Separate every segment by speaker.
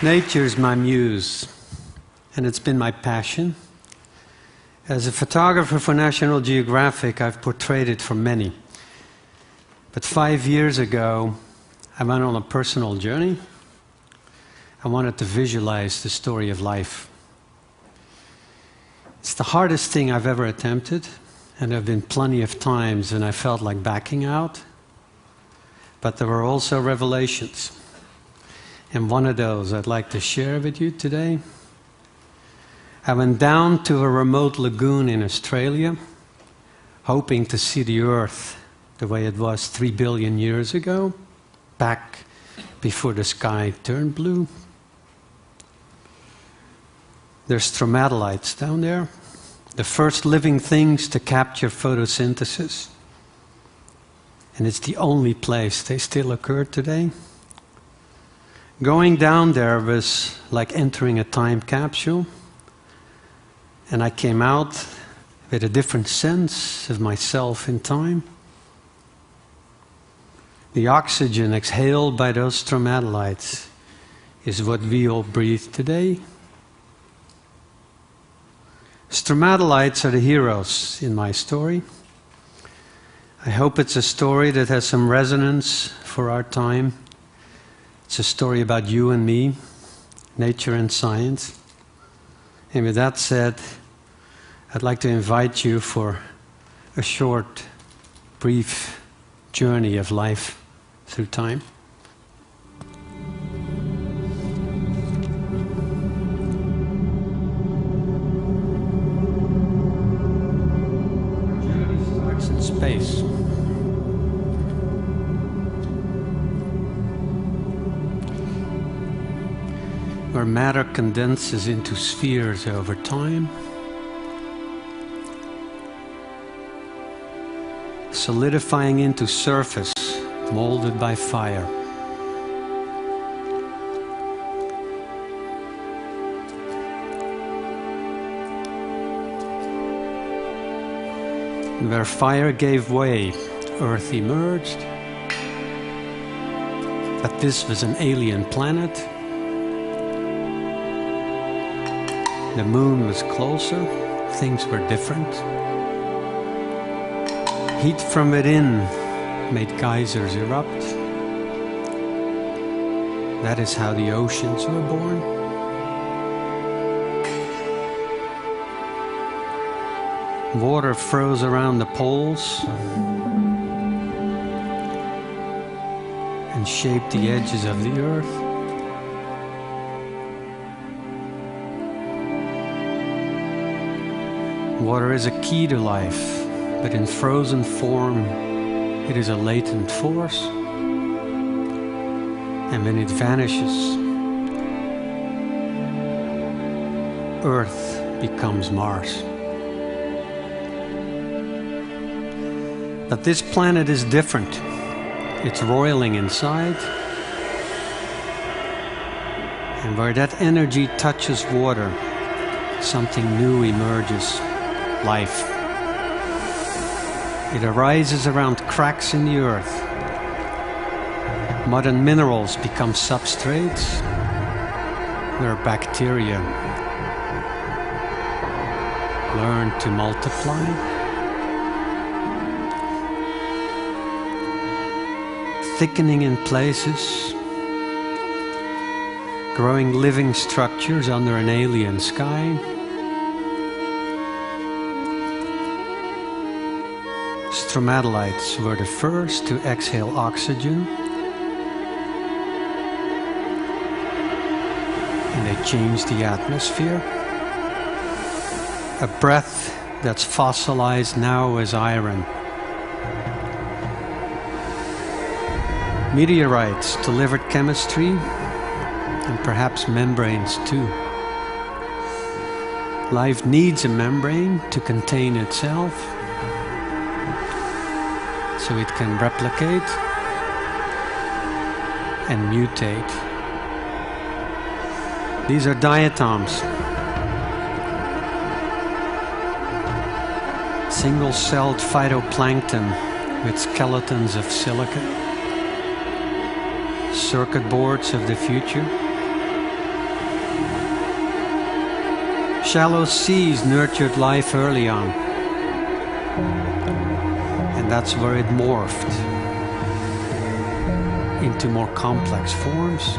Speaker 1: Nature's my muse, and it's been my passion. As a photographer for National Geographic, I've portrayed it for many. But 5 years ago, I went on a personal journey. I wanted to visualize the story of life. It's the hardest thing I've ever attempted, and there have been plenty of times when I felt like backing out. But there were also revelations. And one of those I'd like to share with you today. I went down to a remote lagoon in Australia, hoping to see the Earth the way it was 3 billion years ago, back before the sky turned blue. There's stromatolites down there, the first living things to capture photosynthesis. And it's the only place they still occur today. Going down there was like entering a time capsule, and I came out with a different sense of myself in time. The oxygen exhaled by those stromatolites is what we all breathe today. Stromatolites are the heroes in my story. I hope it's a story that has some resonance for our time. It's a story about you and me, nature and science. And with that said, I'd like to invite you for a short, brief journey of life through time. Our journey starts in space. Where matter condenses into spheres over time, solidifying into surface molded by fire. Where fire gave way, Earth emerged, but this was an alien planet. The moon was closer, things were different. Heat from within made geysers erupt. That is how the oceans were born. Water froze around the poles and shaped the edges of the earth. Water is a key to life, but in frozen form, it is a latent force. And when it vanishes, Earth becomes Mars. But this planet is different. It's roiling inside. And where that energy touches water, something new emerges. Life. It arises around cracks in the earth. Mud and minerals become substrates. There are bacteria. Learn to multiply. Thickening in places. Growing living structures under an alien sky. Stromatolites were the first to exhale oxygen, and they changed the atmosphere. A breath that's fossilized now as iron. Meteorites delivered chemistry, and perhaps membranes too. Life needs a membrane to contain itself, so it can replicate and mutate. These are diatoms. Single-celled phytoplankton with skeletons of silica. Circuit boards of the future. Shallow seas nurtured life early on. And that's where it morphed into more complex forms.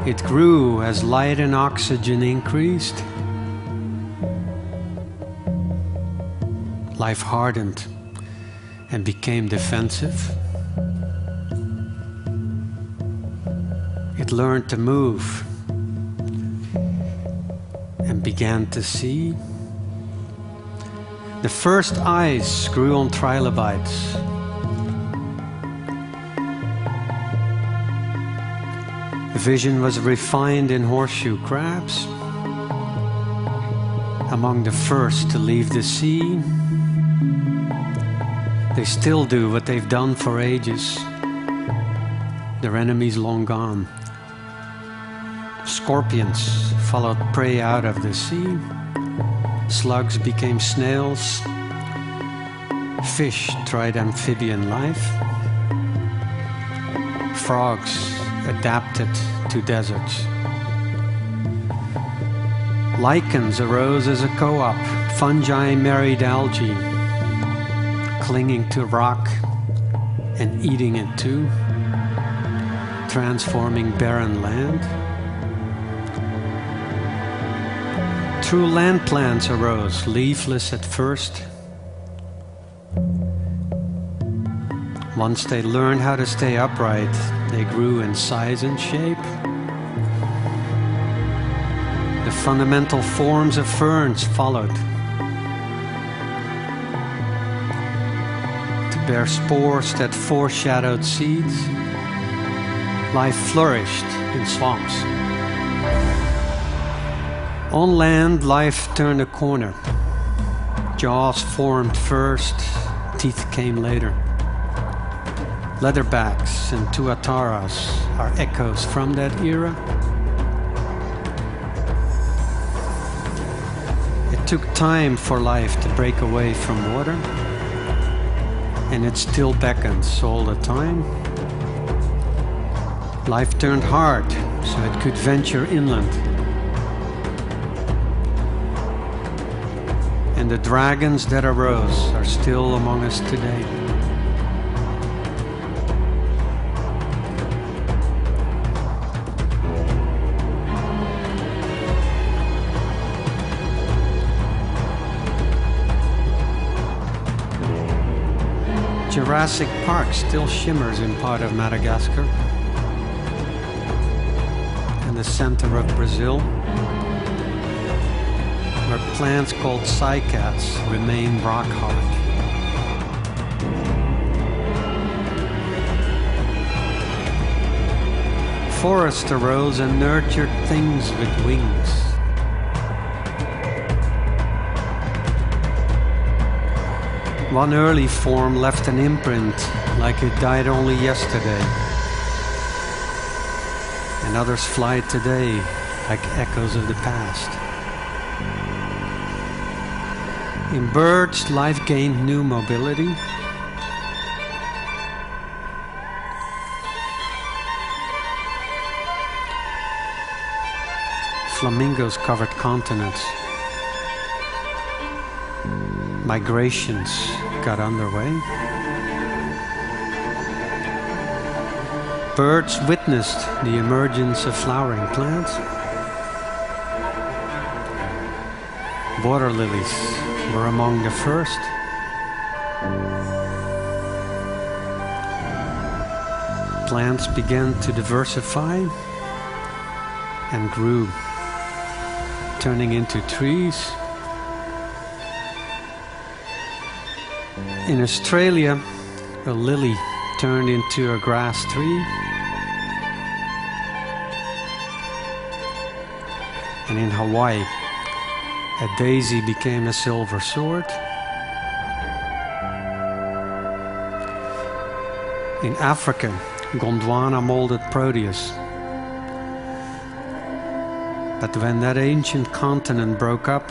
Speaker 1: It grew as light and oxygen increased. Life hardened and became defensive. It learned to move and began to see. The first eyes grew on trilobites. Vision was refined in horseshoe crabs. Among the first to leave the sea. They still do what they've done for ages. Their enemies long gone. Scorpions followed prey out of the sea. Slugs became snails. Fish tried amphibian life. Frogs adapted to deserts. Lichens arose as a co-op. Fungi married algae, clinging to rock and eating it too, transforming barren land. True land plants arose, leafless at first. Once they learned how to stay upright, they grew in size and shape. The fundamental forms of ferns followed to bear spores that foreshadowed seeds. Life flourished in swamps. On land, life turned a corner. Jaws formed first, teeth came later. Leatherbacks and tuataras are echoes from that era. It took time for life to break away from water, and it still beckons all the time. Life turned hard so it could venture inland. And the dragons that arose are still among us today. Jurassic Park still shimmers in part of Madagascar and the center of Brazil, where plants called cycads remain rock hard. Forests arose and nurtured things with wings. One early form left an imprint like it died only yesterday. And others fly today like echoes of the past. In birds, life gained new mobility. Flamingos covered continents. Migrations got underway. Birds witnessed the emergence of flowering plants. Water lilies were among the first. Plants began to diversify and grew, turning into trees. In Australia, a lily turned into a grass tree. And in Hawaii, a daisy became a silver sword. In Africa, Gondwana molded Proteus But when that ancient continent broke up,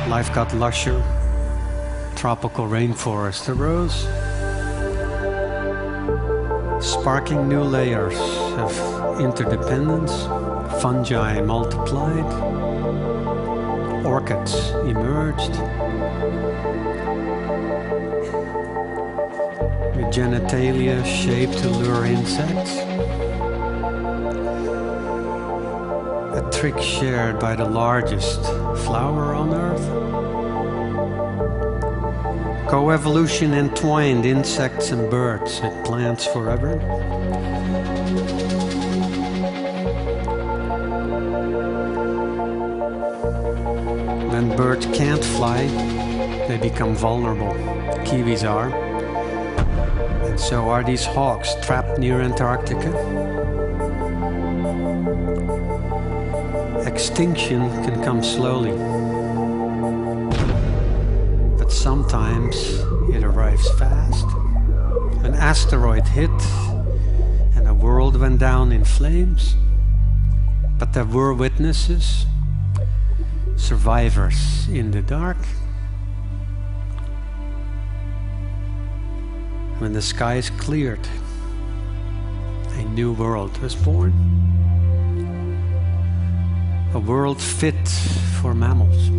Speaker 1: life got lusher, tropical rainforest arose, sparking new layers of interdependence. Fungi multiplied, orchids emerged, with genitalia shaped to lure insects, a trick shared by the largest flower on earth. Coevolution entwined insects and birds with plants forever. When birds can't fly, they become vulnerable. Kiwis are. And so are these hawks trapped near Antarctica. Extinction can come slowly. But sometimes it arrives fast. An asteroid hit and the world went down in flames. But there were witnesses, survivors in the dark. When the skies cleared, a new world was born. A world fit for mammals.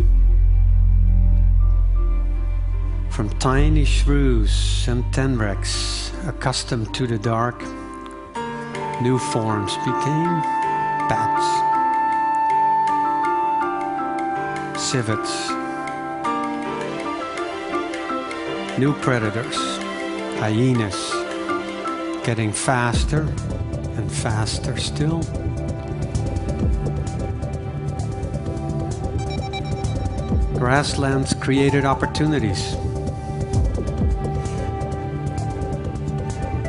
Speaker 1: From tiny shrews and tenrecs accustomed to the dark, new forms became bats, civets, new predators, hyenas, getting faster and faster still. Grasslands created opportunities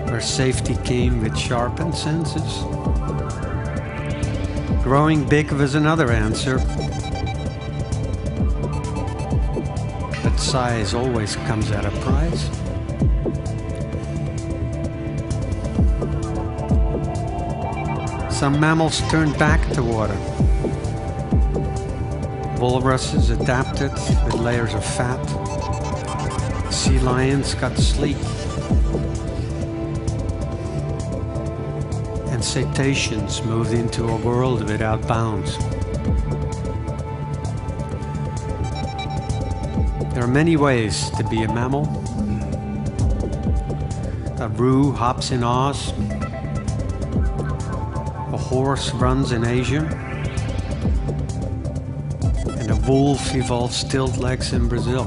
Speaker 1: where safety came with sharpened senses. Growing big was another answer. But size always comes at a price. Some mammals turned back to water. Walruses adapted with layers of fat. Sea lions got sleek. And cetaceans moved into a world without bounds. There are many ways to be a mammal. A roo hops in Oz. A horse runs in Asia. And a wolf evolves stilt legs in Brazil.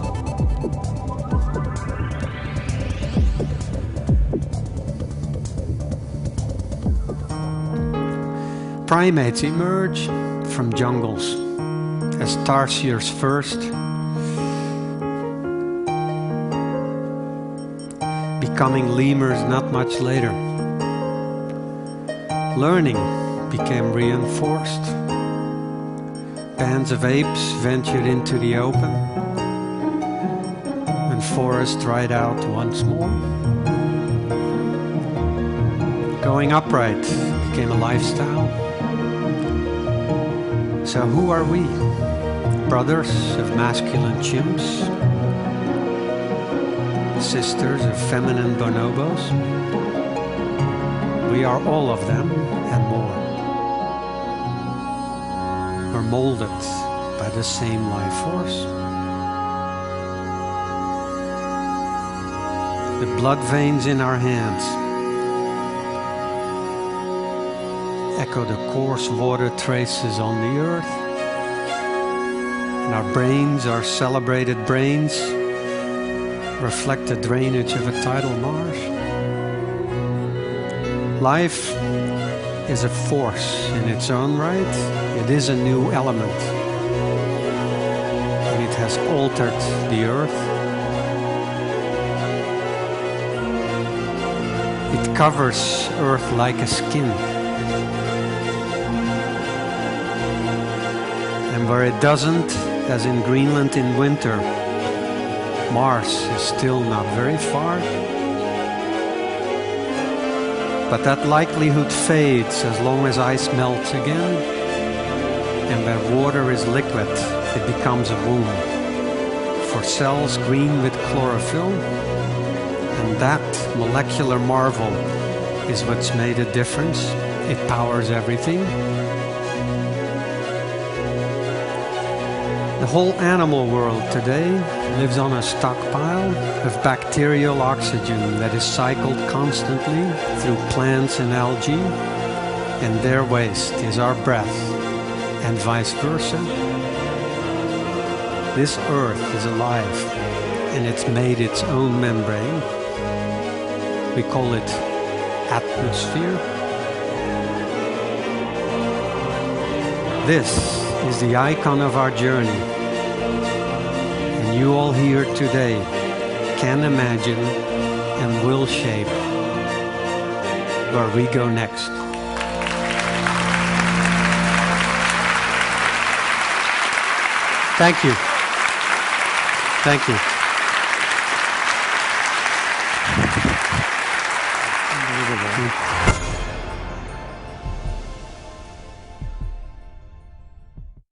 Speaker 1: Primates emerge from jungles as tarsiers first, becoming lemurs not much later. Learning became reinforced. Bands of apes ventured into the open, and forests dried out once more. Going upright became a lifestyle. So who are we? Brothers of masculine chimps? Sisters of feminine bonobos? We are all of them and more. We're molded by the same life force. The blood veins in our hands echo the coarse water traces on the earth. And our brains, our celebrated brains, reflect the drainage of a tidal marsh. Life is a force in its own right. It is a new element. And it has altered the earth. It covers earth like a skin. And where it doesn't, as in Greenland in winter, Mars is still not very far. But that likelihood fades as long as ice melts again, and where water is liquid, it becomes a womb for cells green with chlorophyll, and that molecular marvel is what's made a difference. It powers everything. The whole animal world today lives on a stockpile of bacterial oxygen that is cycled constantly through plants and algae, and their waste is our breath, and vice versa. This earth is alive, and it's made its own membrane. We call it atmosphere. This is the icon of our journey. And you all here today can imagine and will shape where we go next. Thank you. Thank you. Unbelievable.